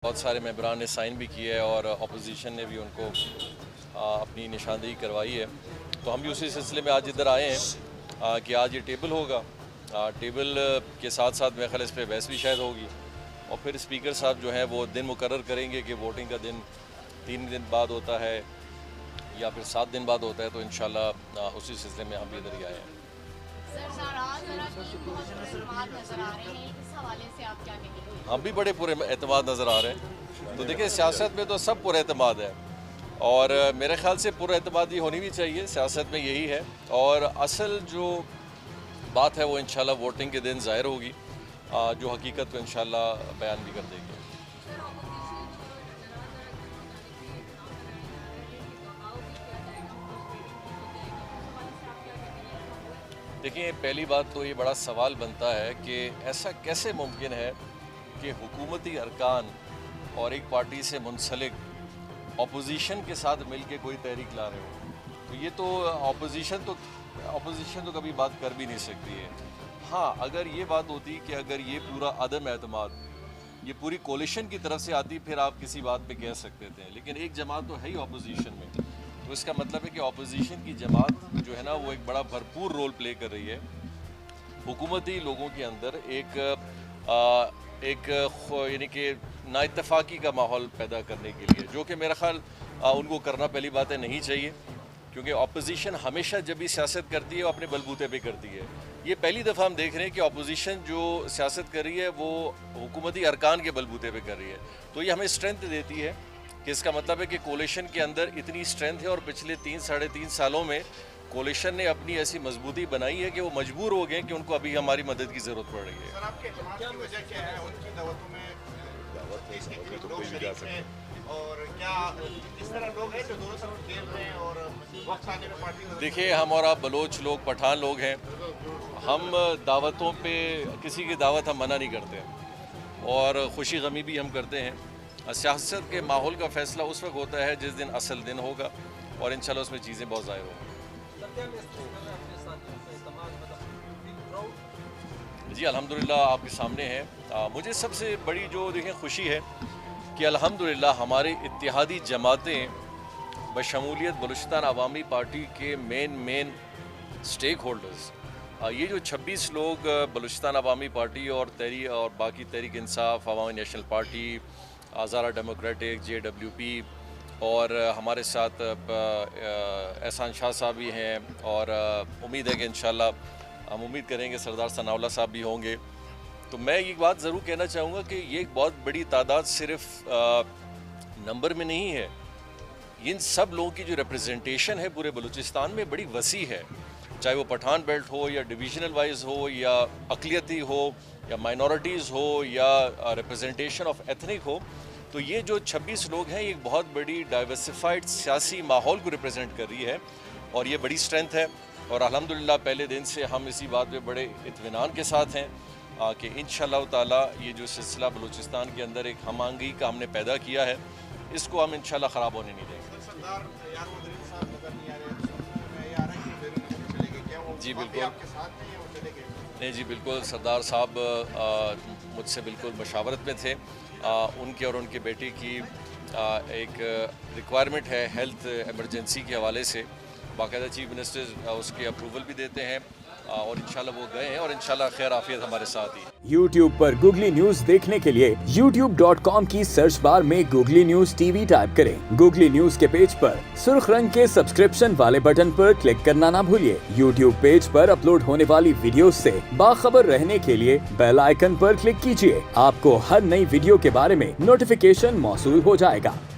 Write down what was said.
بہت سارے ممبران نے سائن بھی کیے ہے اور اپوزیشن نے بھی ان کو اپنی نشاندہی کروائی ہے. تو ہم بھی اسی سلسلے میں آج ادھر آئے ہیں کہ آج یہ ٹیبل ہوگا. ٹیبل کے ساتھ ساتھ میرے خیال اس پہ بحث بھی شاید ہوگی اور پھر اسپیکر صاحب جو ہیں وہ دن مقرر کریں گے کہ ووٹنگ کا دن 3 دن بعد ہوتا ہے یا پھر 7 دن بعد ہوتا ہے. تو انشاءاللہ اسی سلسلے میں ہم بھی ادھر ہی آئے ہیں. ہم بھی بڑے پورے اعتماد نظر آ رہے ہیں. تو دیکھیں سیاست میں تو سب پر اعتماد ہے اور میرے خیال سے پر اعتمادی ہونی بھی چاہیے. سیاست میں یہی ہے اور اصل جو بات ہے وہ انشاءاللہ ووٹنگ کے دن ظاہر ہوگی جو حقیقت کو انشاءاللہ بیان بھی کر دے گی. دیکھیں پہلی بات تو یہ بڑا سوال بنتا ہے کہ ایسا کیسے ممکن ہے کہ حکومتی ارکان اور ایک پارٹی سے منسلک اپوزیشن کے ساتھ مل کے کوئی تحریک لا رہے ہو. تو یہ تو اپوزیشن تو کبھی بات کر بھی نہیں سکتی ہے. ہاں اگر یہ بات ہوتی کہ اگر یہ پورا عدم اعتماد یہ پوری کولیشن کی طرف سے آتی پھر آپ کسی بات پہ کہہ سکتے تھے. لیکن ایک جماعت تو ہے ہی اپوزیشن میں, تو اس کا مطلب ہے کہ اپوزیشن کی جماعت جو ہے نا وہ ایک بڑا بھرپور رول پلے کر رہی ہے حکومتی لوگوں کے اندر ایک یعنی کہ نا اتفاقی کا ماحول پیدا کرنے کے لیے, جو کہ میرا خیال ان کو کرنا پہلی بات ہے نہیں چاہیے. کیونکہ اپوزیشن ہمیشہ جب بھی سیاست کرتی ہے وہ اپنے بلبوتے پہ کرتی ہے. یہ پہلی دفعہ ہم دیکھ رہے ہیں کہ اپوزیشن جو سیاست کر رہی ہے وہ حکومتی ارکان کے بلبوتے پہ کر رہی ہے. تو یہ ہمیں اسٹرینتھ دیتی ہے کہ اس کا مطلب ہے کہ کولیشن کے اندر اتنی اسٹرینتھ ہے اور پچھلے 3-3.5 سالوں میں کولیشن نے اپنی ایسی مضبوطی بنائی ہے کہ وہ مجبور ہو گئے کہ ان کو ابھی ہماری مدد کی ضرورت پڑ رہی ہے. سر آپ کے اعتماد کی وجہ کیا ہے؟ ان کی دعوتوں میں لوگ شریک ہیں اور کیا اس طرح لوگ ہیں جو دونوں طرف کھیل رہے ہیں اور وقت آنے میں پارٹی میں؟ دیکھیے ہم اور آپ بلوچ لوگ پٹھان لوگ ہیں, ہم دعوتوں پہ کسی کی دعوت ہم منع نہیں کرتے اور خوشی غمی بھی ہم کرتے ہیں. سیاست کے ماحول کا فیصلہ اس وقت ہوتا ہے جس دن اصل دن ہوگا اور انشاءاللہ اس میں چیزیں بہت ظاہر ہوں. جی الحمدللہ آپ کے سامنے ہے. مجھے سب سے بڑی جو دیکھیں خوشی ہے کہ الحمدللہ ہمارے اتحادی جماعتیں بشمولیت بلوچستان عوامی پارٹی کے مین سٹیک ہولڈرز, یہ جو 26 لوگ بلوچستان عوامی پارٹی اور باقی تحریک انصاف, عوامی national party, Hazara democratic, JWP اور ہمارے ساتھ احسان شاہ صاحب بھی ہیں اور امید ہے کہ انشاءاللہ ہم امید کریں گے سردار ثناء اللہ صاحب بھی ہوں گے. تو میں یہ بات ضرور کہنا چاہوں گا کہ یہ ایک بہت بڑی تعداد صرف نمبر میں نہیں ہے, ان سب لوگوں کی جو ریپرزنٹیشن ہے پورے بلوچستان میں بڑی وسیع ہے, چاہے وہ پٹھان بیلٹ ہو یا ڈویژنل وائز ہو یا اقلیتی ہو یا مائنورٹیز ہو یا ریپرزنٹیشن آف ایتھنک ہو. تو یہ جو 26 لوگ ہیں یہ ایک بہت بڑی ڈائیورسفائڈ سیاسی ماحول کو ریپرزینٹ کر رہی ہے اور یہ بڑی اسٹرینتھ ہے. اور الحمدللہ پہلے دن سے ہم اسی بات پہ بڑے اطمینان کے ساتھ ہیں کہ انشاءاللہ تعالی یہ جو سلسلہ بلوچستان کے اندر ایک ہم آہنگی کا ہم نے پیدا کیا ہے اس کو ہم انشاءاللہ خراب ہونے نہیں دیں گے. جی بالکل نہیں, جی بالکل سردار صاحب مجھ سے بالکل مشاورت میں تھے. ان کے اور ان کے بیٹے کی ایک ریکوائرمنٹ ہے ہیلتھ ایمرجنسی کے حوالے سے, باقاعدہ چیف منسٹر اس کے اپروول بھی دیتے ہیں اور انشاءاللہ وہ گئے ہیں اور انشاءاللہ خیر عافیت ہمارے ساتھ ہی. YouTube پر گوگلی نیوز دیکھنے کے لیے youtube.com کی سرچ بار میں گوگلی نیوز TV ٹائپ کریں. گوگلی نیوز کے پیج پر سرخ رنگ کے سبسکرپشن والے بٹن پر کلک کرنا نہ بھولیے. YouTube پیج پر اپلوڈ ہونے والی ویڈیوز سے باخبر رہنے کے لیے بیل آئیکن پر کلک کیجیے. آپ کو ہر نئی ویڈیو کے بارے میں نوٹیفیکیشن موصول ہو جائے گا.